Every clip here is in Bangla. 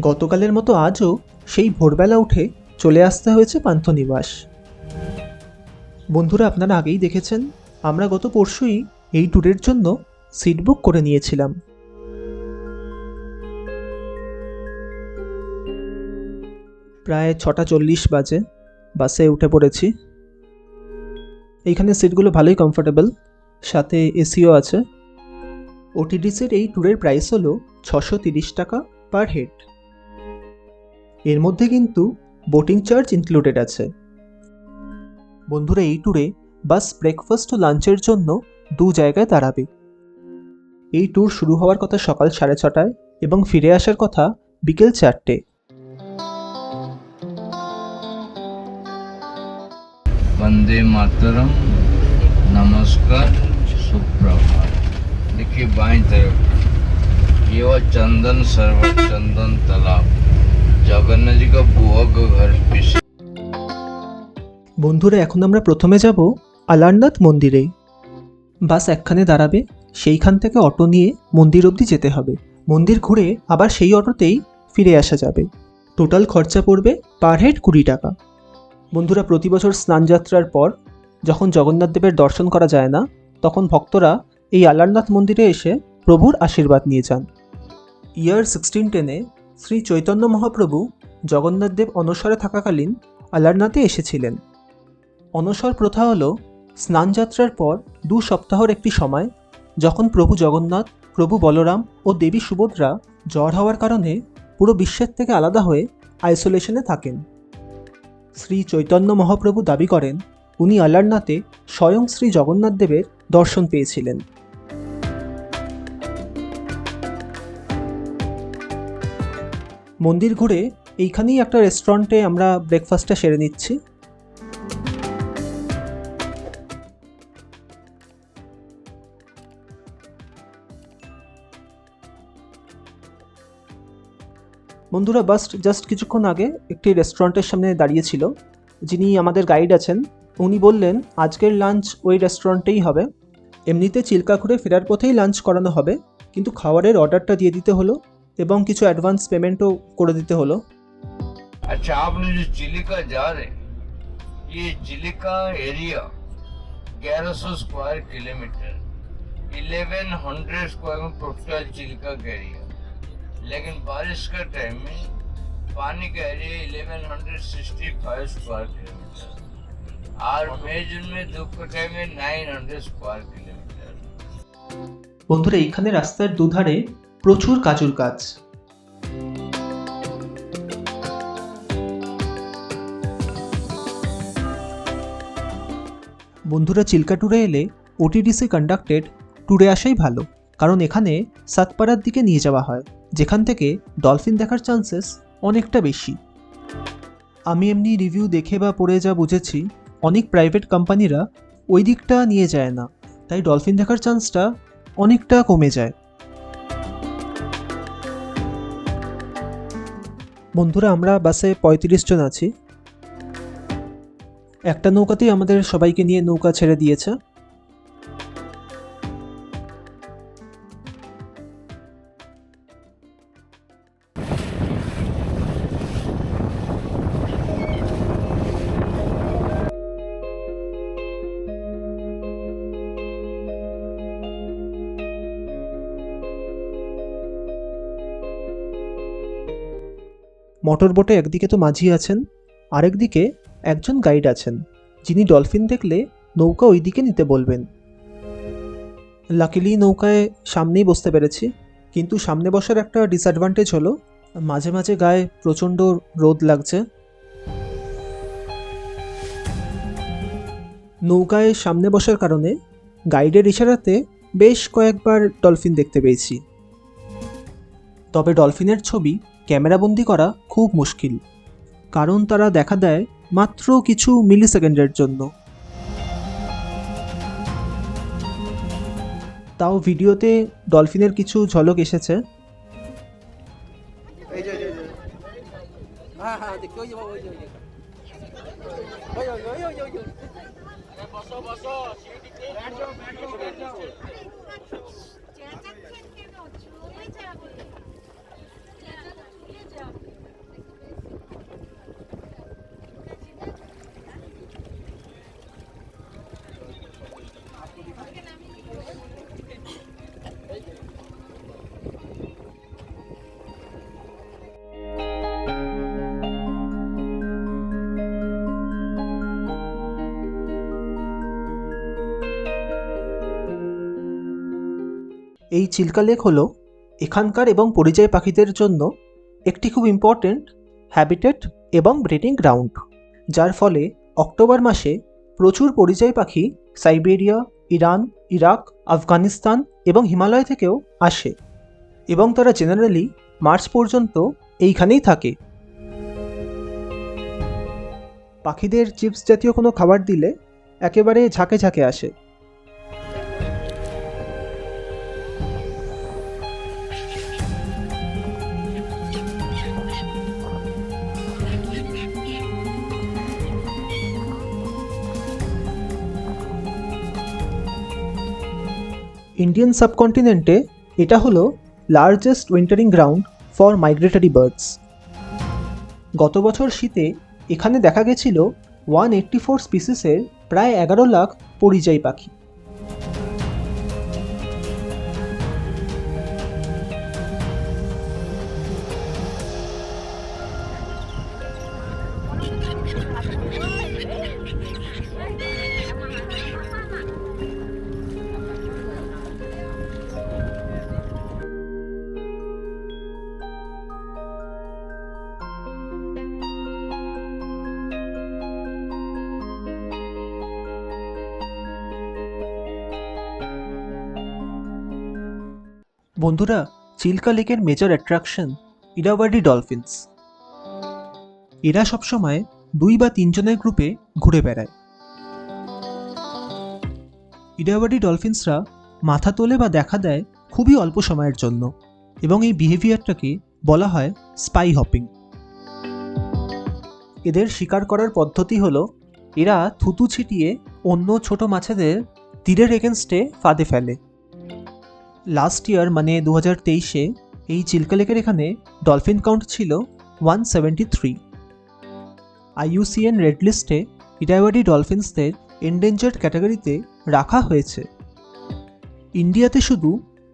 গতকালের মতো আজও সেই ভোরবেলা উঠে চলে আসতে হয়েছে পান্থনিবাস। বন্ধুরা, আপনারা আগেই দেখেছেন আমরা গত পরশুই এই ট্যুরের জন্য সিট বুক করে নিয়েছিলাম। প্রায় 6:40 বাজে বাসে উঠে পড়েছি। এইখানে সিটগুলো ভালোই কমফোর্টেবল, সাথে এসিও আছে। ওটিডিসির এই ট্যুরের প্রাইস হলো 630 টাকা পার হেড। এর মধ্যে কিন্তু বোটিং চার্জ ইনক্লুডেড আছে। বন্ধুরা, এই ট্যুরে বাস ব্রেকফাস্ট ও লাঞ্চের জন্য 2 জায়গায় দাঁড়াবে। এই ট্যুর শুরু হওয়ার কথা সকাল 6:30টায় এবং ফিরে আসার কথা বিকেল 4টে। वंदे मातरम, नमस्कार, सुप्रभात। देखिए बाईं तरफ ये वो चंदन सरोवर, चंदन तालाब, जगन्नाथ जी का बुआ का घर पीछे। বন্ধুরা, এখন আমরা প্রথমে যাব আলারনাথ মন্দিরে। বাস একখানে দাঁড়াবে, সেইখান থেকে অটো নিয়ে মন্দির অবধি যেতে হবে। মন্দির ঘুরে আবার সেই অটোতেই ফিরে আসা যাবে। টোটাল খরচা পড়বে পার হেড 20 টাকা। বন্ধুরা, প্রতি বছর স্নানযাত্রার পর যখন জগন্নাথ দেবের দর্শন করা যায় না, তখন ভক্তরা এই আলারনাথ মন্দিরে এসে প্রভুর আশীর্বাদ নিয়ে যান। ইয়ার 1610-এ শ্রী চৈতন্য মহাপ্রভু জগন্নাথ দেব অনশরে থাকাকালীন আলারনাথে এসেছিলেন। অনশর প্রথা হল স্নানযাত্রার পর 2 সপ্তাহর একটি সময়, যখন প্রভু জগন্নাথ, প্রভু বলরাম ও দেবী সুভদ্রা জ্বর হওয়ার কারণে পুরো বিশ্বের থেকে আলাদা হয়ে আইসোলেশনে থাকেন। শ্রী চৈতন্য মহাপ্রভু দাবি করেন উনি আলারনাথে স্বয়ং শ্রী জগন্নাথ দেবের দর্শন পেয়েছিলেন। মন্দির ঘুরে এইখানেই একটা রেস্টুরেন্টে আমরা ব্রেকফাস্টটা সেরে নিচ্ছি। বন্ধুরা, বাস জাস্ট কিছুক্ষণ আগে একটি রেস্টুরেন্টের সামনে দাঁড়িয়েছিল। যিনি আমাদের গাইড আছেন উনি বললেন আজকের লাঞ্চ ওই রেস্টুরেন্টেই হবে। এমনিতে চিল্কা ঘুরে ফেরার পথেই লাঞ্চ করানো হবে, কিন্তু খাবারের অর্ডারটা দিয়ে দিতে হলো এবং কিছু অ্যাডভান্স পেমেন্টও করে দিতে হলো। अच्छा, आपने जो चिलिका जा रहे, ये Chilika area 1100 square kilometre, 1100 square में टोटल चिलिका का एरिया। लेकिन बारिश का टाइम में पानी का एरिया 1165 स्क्वायर किलोमीटर, और मई जून में धूप का टाइम में 900 स्क्वायर किलोमीटर। বন্ধুরা, এইখানে রাস্তার দুধারে প্রচুর কাজুর গাছ। বন্ধুরা, চিল্কা ট্যুরে এলে ওটিডিসি কন্ডাক্টেড ট্যুরে আসাই ভালো, কারণ এখানে সাতপাড়ার দিকে নিয়ে যাওয়া হয়, যেখান থেকে ডলফিন দেখার চান্সেস অনেকটা বেশি। আমি এমনি রিভিউ দেখে বা পড়ে যা বুঝেছি, অনেক প্রাইভেট কোম্পানিরা ওই দিকটা নিয়ে যায় না, তাই ডলফিন দেখার চান্সটা অনেকটা কমে যায়। বন্ধুরা, আমরা বাসে 35 জন আছি। একটা নৌকাতেই আমাদের সবাইকে নিয়ে নৌকা ছেড়ে দিয়েছে। মোটর বোটে একদিকে তো মাঝি আছেন, আরেকদিকে একজন গাইড আছেন, যিনি ডলফিন দেখলে নৌকা ওই দিকে নিতে বলবেন। লাকিলি নৌকায় সামনেই বসতে পেরেছি, কিন্তু সামনে বসার একটা ডিসঅ্যাডভান্টেজ হলো মাঝে মাঝে গায়ে প্রচণ্ড রোদ লাগছে। নৌকায় সামনে বসার কারণে গাইডের ইশারাতে বেশ কয়েকবার ডলফিন দেখতে পেয়েছি। তবে ডলফিনের ছবি ক্যামেরাবন্দি করা খুব মুশকিল, কারণ তারা দেখা দেয় মাত্র কিছু মিলি সেকেন্ডের জন্য। তাও ভিডিওতে ডলফিনের কিছু ঝলক এসেছে। এই চিল্কা লেক হলো এখানকার এবং পরিযায়ী পাখিদের জন্য একটি খুব ইম্পর্ট্যান্ট হ্যাবিটেট এবং ব্রিডিং গ্রাউন্ড, যার ফলে অক্টোবর মাসে প্রচুর পরিযায়ী পাখি সাইবেরিয়া, ইরান, ইরাক, আফগানিস্তান এবং হিমালয় থেকেও আসে এবং তারা জেনারেলি মার্চ পর্যন্ত এইখানেই থাকে। পাখিদের চিপস জাতীয় কোনো খাবার দিলে একেবারে ঝাঁকে ঝাঁকে আসে। ইন্ডিয়ান সাবকন্টিনেন্টে এটা হলো largest wintering ground for migratory birds. গত বছর শীতে এখানে দেখা গেছিল 184 স্পিসিসের প্রায় 11 লাখ পরিযায়ী পাখি। বন্ধুরা, চিল্কা লেকের মেজর অ্যাট্রাকশন ইরাওয়াডি ডলফিনস। এরা সবসময় 2 বা 3 জনের গ্রুপে ঘুরে বেড়ায়। ইরাওয়াডি ডলফিনসরা মাথা তোলে বা দেখা দেয় খুবই অল্প সময়ের জন্য এবং এই বিহেভিয়ারটাকে বলা হয় স্পাই হপিং। এদের শিকার করার পদ্ধতি হলো এরা থুতু ছিটিয়ে অন্য ছোট মাছেদের তীরের এগেনস্টে ফাঁদে ফেলে। লাস্ট ইয়ার মানে 2023-এ এই চিল্কা লেকের এখানে ডলফিন কাউন্ট ছিল 173। IUCN রেড লিস্টে ইরাওয়াডি ডলফিনসদের এন্ডেঞ্জার্ড ক্যাটাগরিতে রাখা হয়েছে। ইন্ডিয়াতে শুধু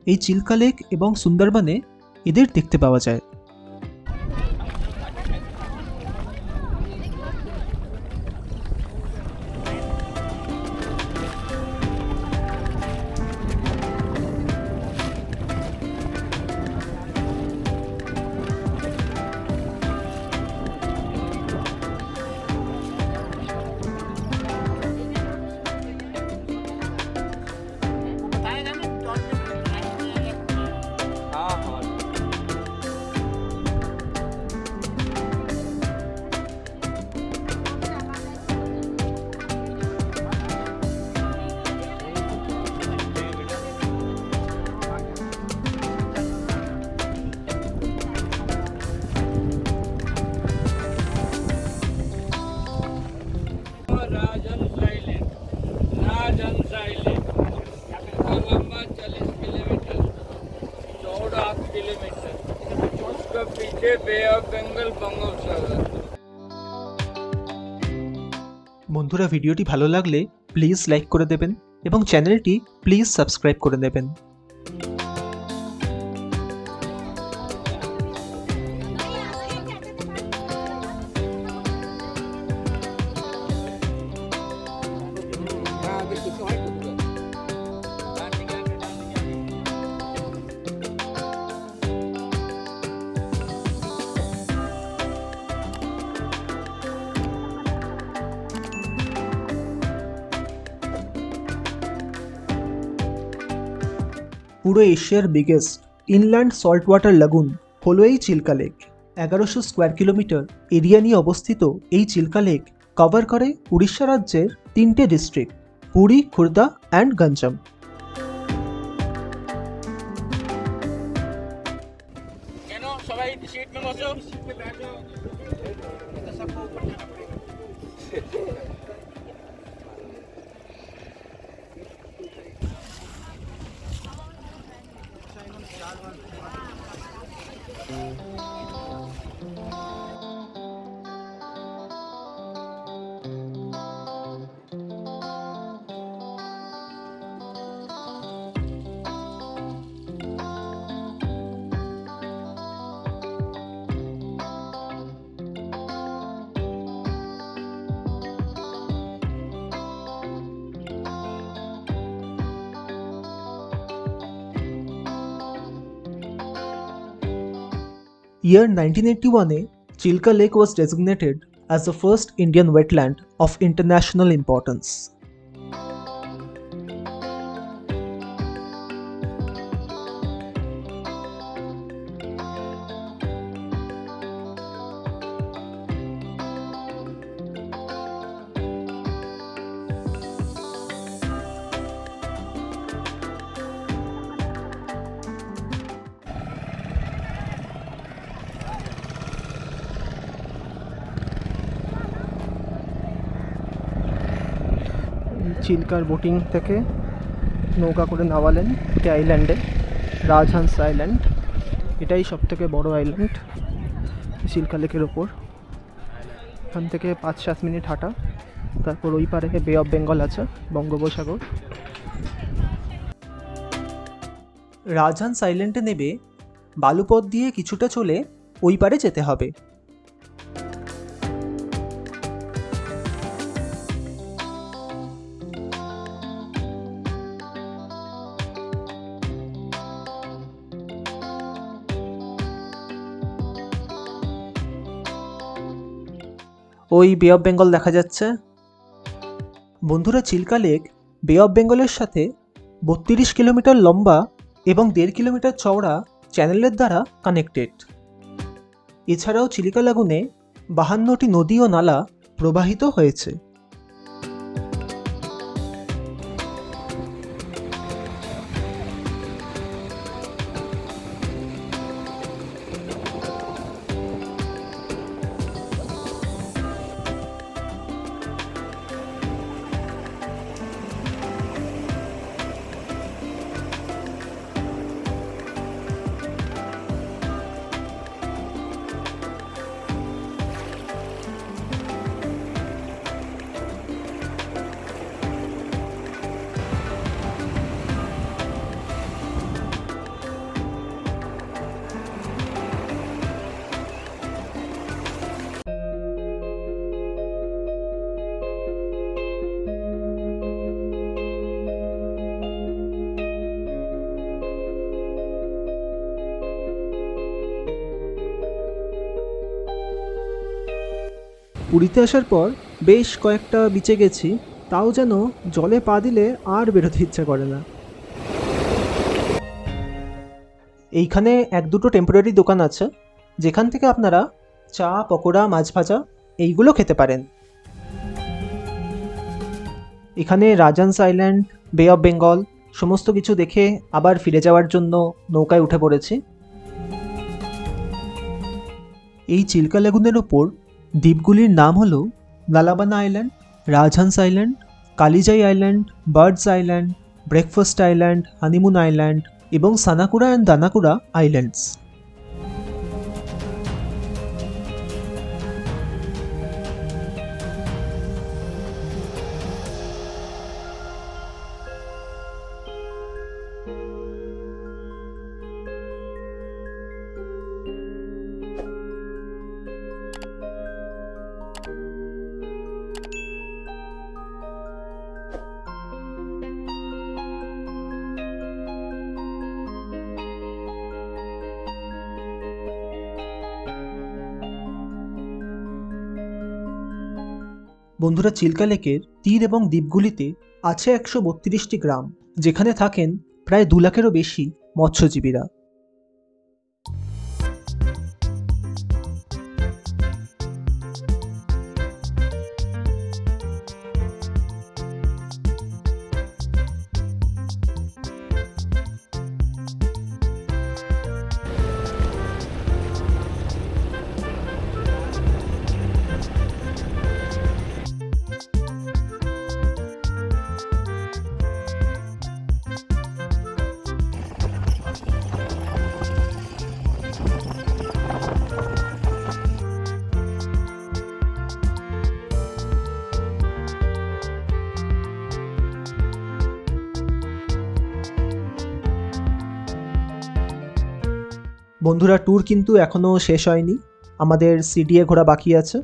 এই চিল্কা লেক এবং সুন্দরবনে এদের দেখতে পাওয়া যায়। राजहंस आइलैंड लंबा 40 किलोमीटर, चौड़ा 8 किलोमीटर, उसके पीछे बे ऑफ बेंगल बंगोपसागर। বন্ধুরা, ভিডিওটি ভালো লাগলে প্লিজ লাইক করে দেবেন এবং চ্যানেলটি প্লিজ সাবস্ক্রাইব করে নেবেন। পুরো এশিয়ার biggest inland salt water lagoon হলো এই Chilka lake. 1100 square kilometre area নিয়ে অবস্থিত এই চিল্কা লেক কভার করে উড়িষ্যা রাজ্যের 3টে ডিস্ট্রিক্ট, পুরী, খুর্দা অ্যান্ড গঞ্জাম। সবাই সিট মে বসো। Year 1981-এ Chilka lake was designated as the first Indian wetland of international importance. চিল্কার বোটিং থেকে নৌকা করে নামালেন একটি আইল্যান্ডে, রাজহান্স আইল্যান্ড। এটাই সবথেকে বড় আইল্যান্ড চিল্কা লেকের ওপর। এখান থেকে 5-7 মিনিট হাঁটা, তারপর ওই পারে বে অফ বেঙ্গল আছে, বঙ্গোপসাগর। রাজহান্স আইল্যান্ডে নেবে বালুপথ দিয়ে কিছুটা চলে ওই পারে যেতে হবে। ওই বে অফ বেঙ্গল দেখা যাচ্ছে। বন্ধুরা, চিল্কা লেক বে অফ বেঙ্গলের সাথে 32 কিলোমিটার লম্বা এবং 1.5 কিলোমিটার চওড়া চ্যানেলের দ্বারা কানেক্টেড। এছাড়াও চিলিকা লাগুনে 52টি নদী ও নালা প্রবাহিত হয়েছে। পুরীতে আসার পর বেশ কয়েকটা বিচে গেছি, তাও যেন জলে পা দিলে আর বেরোতে ইচ্ছা করে না। এইখানে 1-2টো টেম্পোরারি দোকান আছে, যেখান থেকে আপনারা চা, পকোড়া, মাছ ভাজা এইগুলো খেতে পারেন। এখানে রাজহান্স আইল্যান্ড, বে অফ বেঙ্গল সমস্ত কিছু দেখে আবার ফিরে যাওয়ার জন্য নৌকায় উঠে পড়েছি। এই চিল্কা লেগুনের ওপর দ্বীপগুলির নাম হলো Nalabana island, Rajhans island, Kalijai island, birds island, breakfast island, honeymoon island এবং সানাকুরা অ্যান্ড দানাকুরা আইল্যান্ডস। বন্ধুরা, চিল্কা লেকের তীর এবং দ্বীপগুলিতে আছে 132টি গ্রাম, যেখানে থাকেন প্রায় 2 লাখেরও বেশি মৎস্যজীবীরা। বন্ধুরা, ট্যুর কিন্তু এখনও শেষ হয়নি, আমাদের সিডিএ ঘোরা বাকি আছে।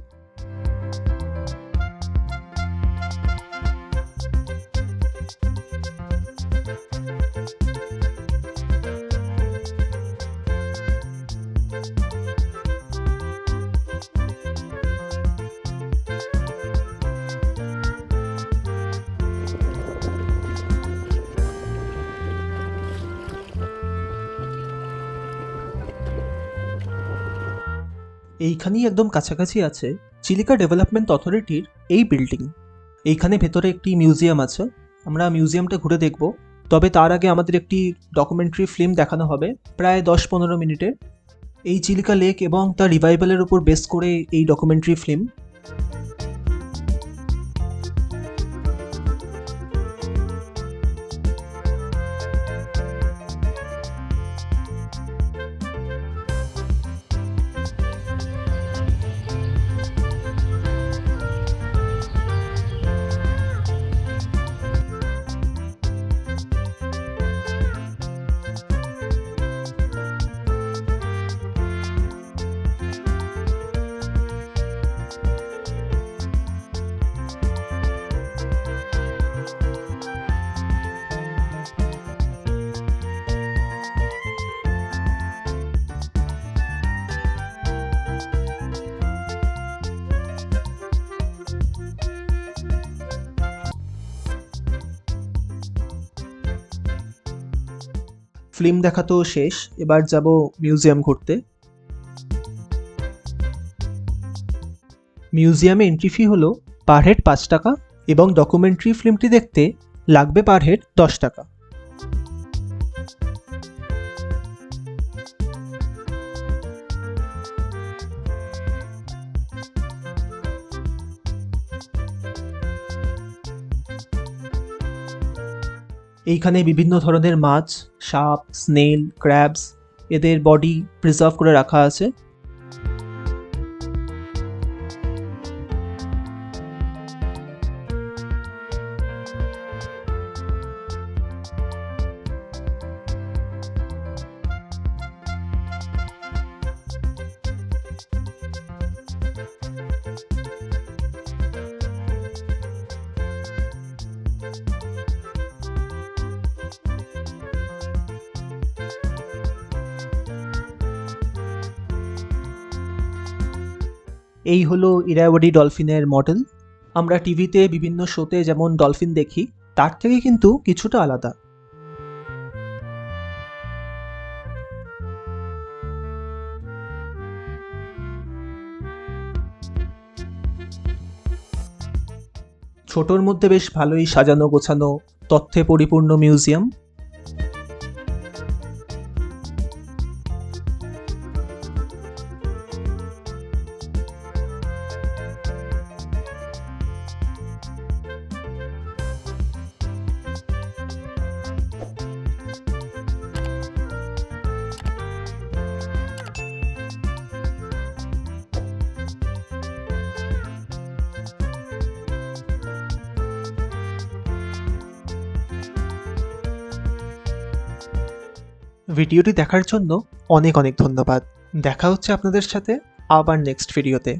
এইখানেই একদম কাছাকাছি আছে চিলিকা ডেভেলপমেন্ট অথরিটির এই বিল্ডিং। এইখানে ভেতরে একটি মিউজিয়াম আছে, আমরা মিউজিয়ামটা ঘুরে দেখব। তবে তার আগে আমাদের একটি ডকুমেন্টারি ফিল্ম দেখানো হবে প্রায় 10-15 মিনিটের। এই চিলিকা লেক এবং তার রিভাইভালের উপর বেস করে এই ডকুমেন্টারি ফিল্ম। ফিল্ম দেখা তো শেষ, এবার যাব মিউজিয়াম ঘুরতে। মিউজিয়ামে এন্ট্রি ফি হলো পার হেড 5 টাকা এবং ডকুমেন্টারি ফিল্মটি দেখতে লাগবে পার হেড 10 টাকা। এইখানে বিভিন্ন ধরনের মাছ, সাপ, স্নেল, ক্র্যাবস, এদের বডি প্রিজার্ভ করে রাখা আছে। এই হলো ইরাওয়াডি ডলফিনের মডেল। আমরা টিভিতে বিভিন্ন শোতে যেমন ডলফিন দেখি, তার থেকে কিন্তু কিছুটা আলাদা। ছোটর মধ্যে বেশ ভালোই সাজানো গোছানো, তথ্যে পরিপূর্ণ মিউজিয়াম। ভিডিওটি দেখার জন্য অনেক অনেক ধন্যবাদ। দেখা হচ্ছে আপনাদের সাথে আবার নেক্সট ভিডিওতে।